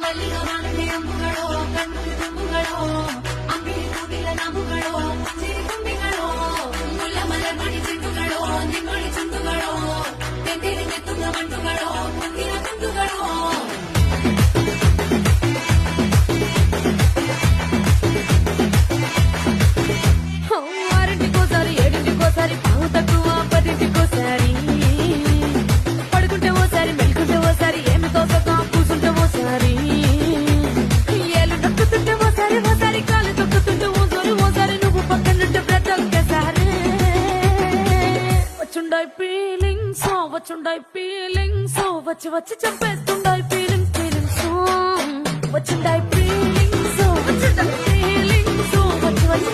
ಮಲ್ಲಿಗವಾನನೆ ಅಂಬುಗಳೋ ಕಣ್ಣು ತುಂಬುಗಳೋ ಅಂಬಿಳಿ ಕೂಡಿಲ ನಾಮುಗಳೋ ಸಿರಿ ತುಂಬಿಗಳೋ ಮುಲ್ಲ ಮಲರ್ ಮಣಿ ಚೆಂಡುಗಳೋ ನಿಮ್ಮಳಿ ಚುಂಡುಗಳೋ ತೆಂದಿರಿ ನೆತ್ತುಗ ಮಂಟುಗಳೋ ಮುಂದಿನ ತುಂಡುಗಳೋ ఆరింటికోసారి ఏడింటికోసారి పావు తక్కువ పదింటికోసారి పడుకుంటే ఓసారి మెలుకుంటే ఓసారి ఏమి తోసక కూసుంటే ఓసారి ఏళ్ళు నొక్కుతుంటే ఓసారి ఓసారి కాలు తొక్కుతుంటే ఓసారి నువ్వు పక్కనుంటే బ్రతొక్కసారి వచ్చుండాయి ఫీలింగ్స్ వచ్చి వచ్చి చంపేస్తుండాయి ఫీలింగ్స్ వచ్చిండాయి ఫీలింగ్స్ వచ్చి వచ్చి